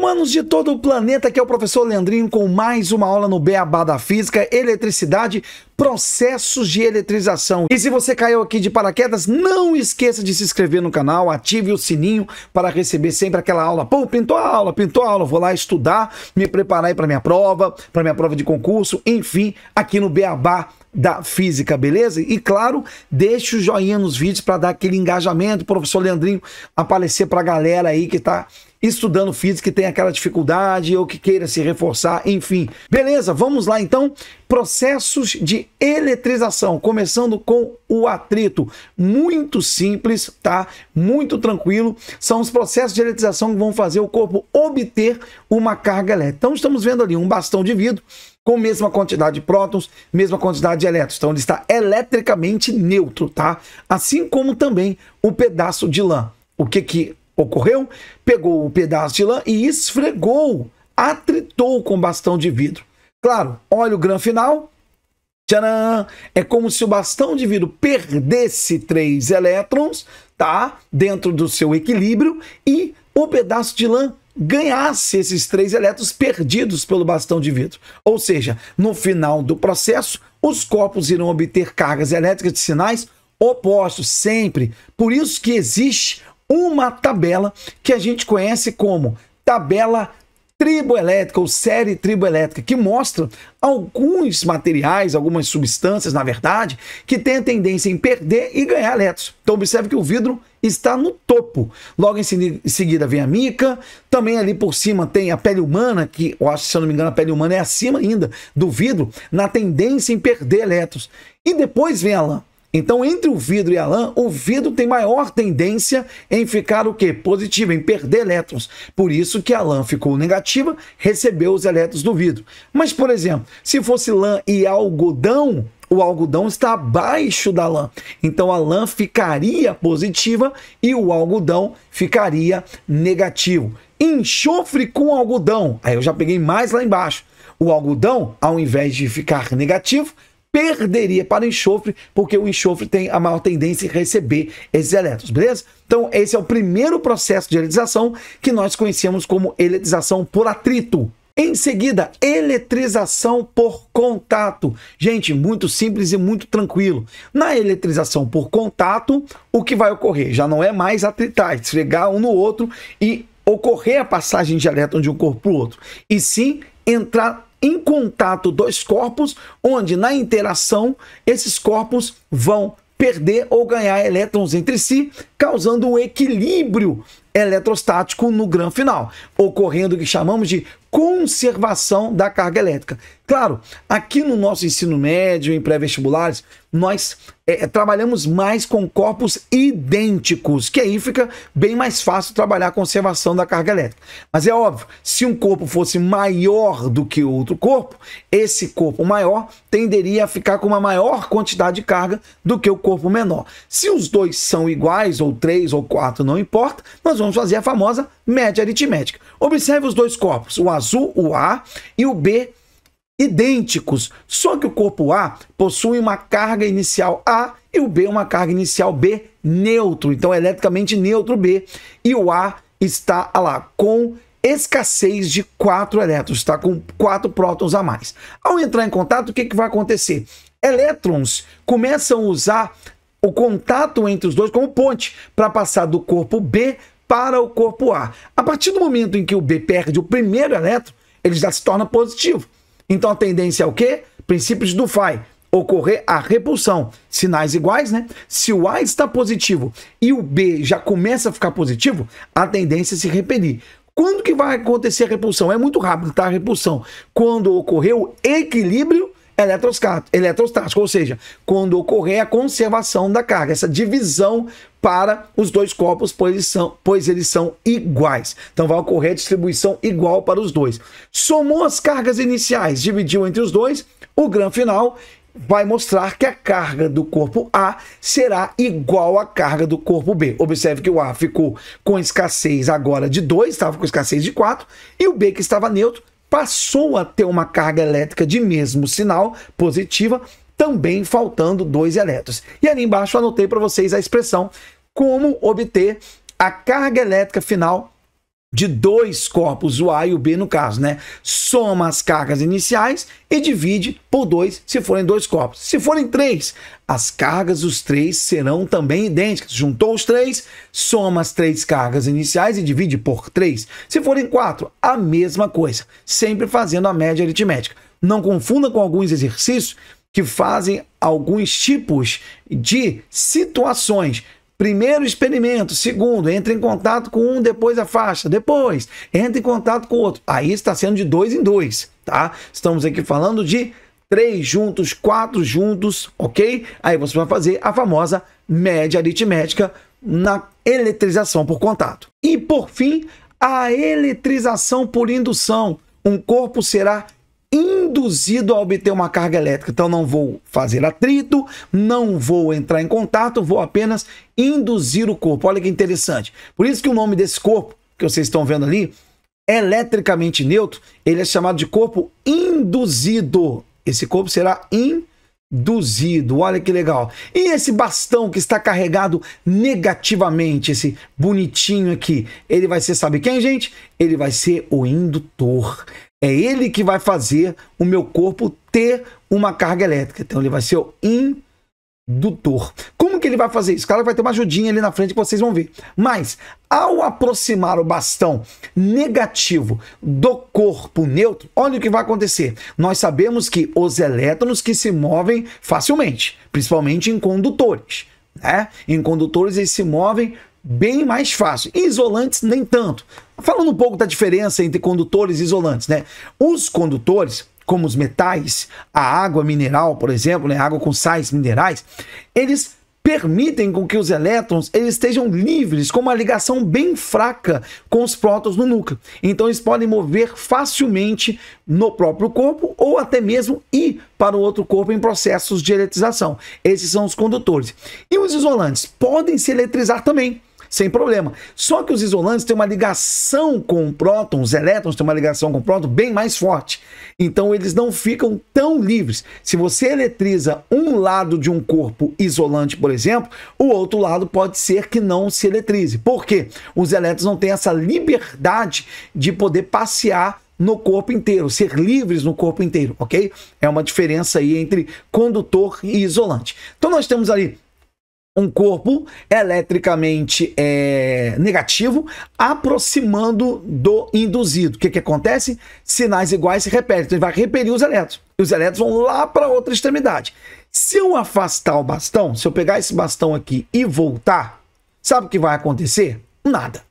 Humanos de todo o planeta, aqui é o professor Leandrinho com mais uma aula no Beabá da Física, Eletricidade, Processos de Eletrização. E se você caiu aqui de paraquedas, não esqueça de se inscrever no canal, ative o sininho para receber sempre aquela aula. Pô, pintou a aula, vou lá estudar, me preparar aí para minha prova de concurso, enfim, aqui no Beabá da Física, beleza? E claro, deixe o joinha nos vídeos para dar aquele engajamento, professor Leandrinho aparecer para a galera aí que está estudando física e tem aquela dificuldade ou que queira se reforçar, enfim. Beleza, vamos lá então. Processos de eletrização, começando com o atrito. Muito simples, tá? Muito tranquilo. São os processos de eletrização que vão fazer o corpo obter uma carga elétrica. Então estamos vendo ali um bastão de vidro com mesma quantidade de prótons, mesma quantidade de elétrons. Então ele está eletricamente neutro, tá? Assim como também o pedaço de lã. O que ocorreu? Pegou o pedaço de lã e esfregou, atritou com bastão de vidro. Claro, olha o grão final. Tcharam! É como se o bastão de vidro perdesse 3 elétrons, tá? Dentro do seu equilíbrio e o pedaço de lã ganhasse esses 3 elétrons perdidos pelo bastão de vidro. Ou seja, no final do processo, os corpos irão obter cargas elétricas de sinais opostos, sempre. Por isso que existe uma tabela que a gente conhece como tabela triboelétrica ou série triboelétrica, que mostra alguns materiais, algumas substâncias, na verdade, que têm a tendência em perder e ganhar elétrons. Então observe que o vidro está no topo. Logo em seguida vem a mica, também ali por cima tem a pele humana, que eu acho que, se eu não me engano, a pele humana é acima ainda do vidro, na tendência em perder elétrons. E depois vem a lã. Então, entre o vidro e a lã, o vidro tem maior tendência em ficar o quê? Positivo, em perder elétrons. Por isso que a lã ficou negativa, recebeu os elétrons do vidro. Mas, por exemplo, se fosse lã e algodão, o algodão está abaixo da lã. Então, a lã ficaria positiva e o algodão ficaria negativo. Enxofre com algodão. Aí eu já peguei mais lá embaixo. O algodão, ao invés de ficar negativo, perderia para o enxofre, porque o enxofre tem a maior tendência em receber esses elétrons, beleza? Então, esse é o primeiro processo de eletrização que nós conhecemos como eletrização por atrito. Em seguida, eletrização por contato. Gente, muito simples e muito tranquilo. Na eletrização por contato, o que vai ocorrer? Já não é mais atritar, esfregar um no outro e ocorrer a passagem de elétron de um corpo para o outro, e sim entrar em contato dois corpos, onde na interação esses corpos vão perder ou ganhar elétrons entre si, causando um equilíbrio eletrostático no grão final, ocorrendo o que chamamos de conservação da carga elétrica. Claro, aqui no nosso ensino médio, em pré-vestibulares, nós trabalhamos mais com corpos idênticos, que aí fica bem mais fácil trabalhar a conservação da carga elétrica. Mas é óbvio, se um corpo fosse maior do que outro corpo, esse corpo maior tenderia a ficar com uma maior quantidade de carga do que o corpo menor. Se os dois são iguais, ou 3 ou 4, não importa, nós vamos fazer a famosa média aritmética. Observe os dois corpos, o azul, o A, e o B, idênticos, só que o corpo A possui uma carga inicial A e o B uma carga inicial B neutro, então eletricamente neutro B, e o A está lá com escassez de 4 elétrons, está com 4 prótons a mais. Ao entrar em contato, o que vai acontecer? Elétrons começam a usar o contato entre os dois como ponte para passar do corpo B para o corpo A. A partir do momento em que o B perde o primeiro elétron, ele já se torna positivo. Então a tendência é o quê? Princípios do Fai. Ocorrer a repulsão. Sinais iguais, né? Se o A está positivo e o B já começa a ficar positivo, a tendência é se repelir. Quando que vai acontecer a repulsão? É muito rápido, tá? A repulsão. Quando ocorrer o equilíbrio eletrostático, ou seja, quando ocorrer a conservação da carga, essa divisão para os dois corpos, pois eles são iguais. Então vai ocorrer a distribuição igual para os dois. Somou as cargas iniciais, dividiu entre os dois, o grão final vai mostrar que a carga do corpo A será igual à carga do corpo B. Observe que o A ficou com escassez agora de 2, estava com escassez de 4, e o B, que estava neutro, passou a ter uma carga elétrica de mesmo sinal, positiva, também faltando 2 elétrons. E ali embaixo eu anotei para vocês a expressão como obter a carga elétrica final de dois corpos, o A e o B no caso, né? Soma as cargas iniciais e divide por 2 se forem dois corpos. Se forem 3, as cargas dos 3 serão também idênticas. Juntou os 3, soma as 3 cargas iniciais e divide por 3. Se forem 4, a mesma coisa, sempre fazendo a média aritmética. Não confunda com alguns exercícios que fazem alguns tipos de situações. Primeiro experimento, segundo, entra em contato com um, depois afasta, depois entra em contato com o outro. Aí está sendo de 2 em 2, tá? Estamos aqui falando de 3 juntos, 4 juntos, ok? Aí você vai fazer a famosa média aritmética na eletrização por contato. E por fim, a eletrização por indução. Um corpo será induzido a obter uma carga elétrica. Então não vou fazer atrito, não vou entrar em contato, vou apenas induzir o corpo. Olha que interessante. Por isso que o nome desse corpo, que vocês estão vendo ali, eletricamente neutro, ele é chamado de corpo induzido. Esse corpo será induzido. Olha que legal. E esse bastão que está carregado negativamente, esse bonitinho aqui, ele vai ser, sabe quem, gente? Ele vai ser o indutor. É ele que vai fazer o meu corpo ter uma carga elétrica. Então ele vai ser o indutor. Como que ele vai fazer isso? Claro que vai ter uma ajudinha ali na frente que vocês vão ver. Mas ao aproximar o bastão negativo do corpo neutro, olha o que vai acontecer. Nós sabemos que os elétrons que se movem facilmente, principalmente em condutores, né? Em condutores eles se movem bem mais fácil. Isolantes, nem tanto. Falando um pouco da diferença entre condutores e isolantes, né? Os condutores, como os metais, a água mineral, por exemplo, né? Água com sais minerais, eles permitem com que os elétrons eles estejam livres, com uma ligação bem fraca com os prótons no núcleo. Então eles podem mover facilmente no próprio corpo ou até mesmo ir para o outro corpo em processos de eletrização. Esses são os condutores. E os isolantes podem se eletrizar também, sem problema. Só que os isolantes têm uma ligação com prótons, os elétrons têm uma ligação com o próton bem mais forte. Então eles não ficam tão livres. Se você eletriza um lado de um corpo isolante, por exemplo, o outro lado pode ser que não se eletrize. Por quê? Os elétrons não têm essa liberdade de poder passear no corpo inteiro, ser livres no corpo inteiro, ok? É uma diferença aí entre condutor e isolante. Então nós temos ali um corpo eletricamente negativo aproximando do induzido. O que acontece? Sinais iguais se repetem. Então ele vai repelir os elétrons. E os elétrons vão lá para outra extremidade. Se eu afastar o bastão, se eu pegar esse bastão aqui e voltar, sabe o que vai acontecer? Nada.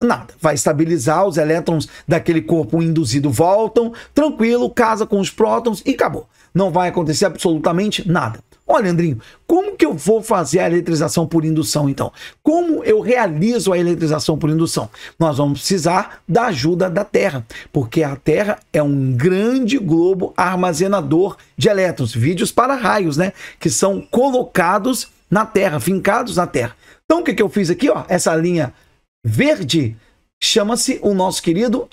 Nada. Vai estabilizar, os elétrons daquele corpo induzido voltam, tranquilo, casa com os prótons e acabou. Não vai acontecer absolutamente nada. Olha, Andrinho, como que eu vou fazer a eletrização por indução, então? Como eu realizo a eletrização por indução? Nós vamos precisar da ajuda da Terra, porque a Terra é um grande globo armazenador de elétrons, vídeos para raios, né? Que são colocados na Terra, fincados na Terra. Então, o que eu fiz aqui, ó? Essa linha verde chama-se o nosso querido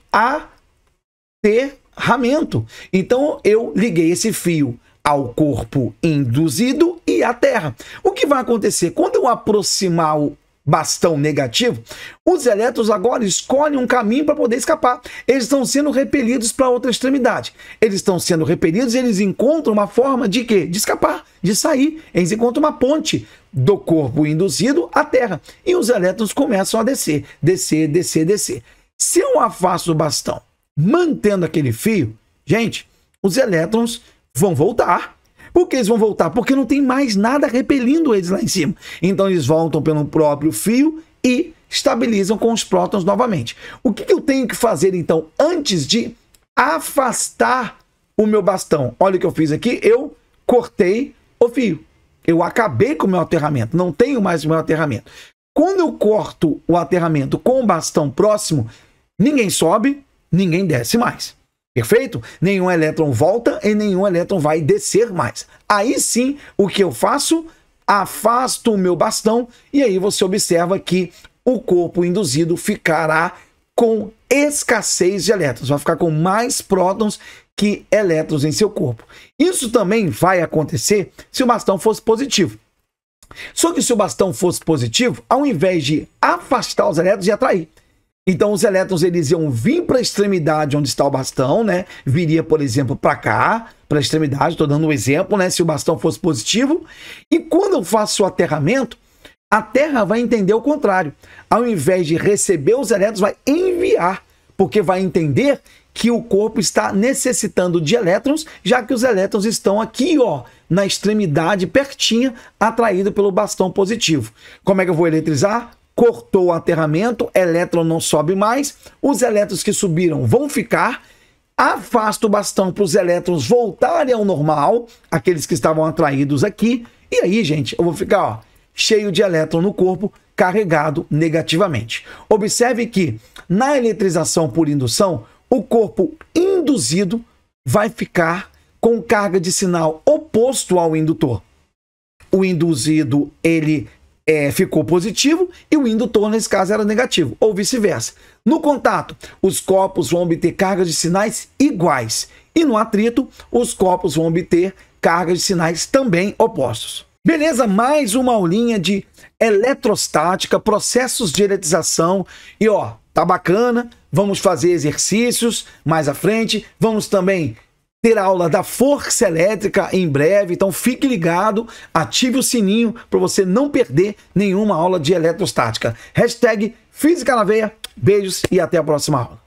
aterramento. Então, eu liguei esse fio ao corpo induzido e à Terra. O que vai acontecer? Quando eu aproximar o bastão negativo, os elétrons agora escolhem um caminho para poder escapar. Eles estão sendo repelidos para outra extremidade. Eles estão sendo repelidos e eles encontram uma forma de quê? De escapar, de sair. Eles encontram uma ponte do corpo induzido à Terra. E os elétrons começam a descer, descer, descer, descer. Se eu afasto o bastão, mantendo aquele fio, gente, os elétrons vão voltar. Por que eles vão voltar? Porque não tem mais nada repelindo eles lá em cima. Então eles voltam pelo próprio fio e estabilizam com os prótons novamente. O que eu tenho que fazer então antes de afastar o meu bastão? Olha o que eu fiz aqui, eu cortei o fio. Eu acabei com o meu aterramento, não tenho mais o meu aterramento. Quando eu corto o aterramento com o bastão próximo, ninguém sobe, ninguém desce mais. Perfeito? Nenhum elétron volta e nenhum elétron vai descer mais. Aí sim, o que eu faço? Afasto o meu bastão e aí você observa que o corpo induzido ficará com escassez de elétrons. Vai ficar com mais prótons que elétrons em seu corpo. Isso também vai acontecer se o bastão fosse positivo. Só que se o bastão fosse positivo, ao invés de afastar os elétrons, ia atrair. Então os elétrons eles iam vir para a extremidade onde está o bastão, né? Viria, por exemplo, para cá, para a extremidade, estou dando um exemplo, né? Se o bastão fosse positivo. E quando eu faço o aterramento, a Terra vai entender o contrário. Ao invés de receber os elétrons, vai enviar, porque vai entender que o corpo está necessitando de elétrons, já que os elétrons estão aqui, ó, na extremidade pertinha, atraído pelo bastão positivo. Como é que eu vou eletrizar? Cortou o aterramento, elétron não sobe mais, os elétrons que subiram vão ficar, afasta o bastão para os elétrons voltarem ao normal, aqueles que estavam atraídos aqui, e aí, gente, eu vou ficar, ó, cheio de elétron no corpo, carregado negativamente. Observe que na eletrização por indução, o corpo induzido vai ficar com carga de sinal oposto ao indutor. O induzido, ele ficou positivo e o indutor, nesse caso, era negativo, ou vice-versa. No contato, os corpos vão obter cargas de sinais iguais e no atrito, os corpos vão obter cargas de sinais também opostos. Beleza? Mais uma aulinha de eletrostática, processos de eletrização e ó, tá bacana, vamos fazer exercícios mais à frente, vamos também ter aula da força elétrica em breve, então fique ligado, ative o sininho para você não perder nenhuma aula de eletrostática. Hashtag Física na Veia, beijos e até a próxima aula.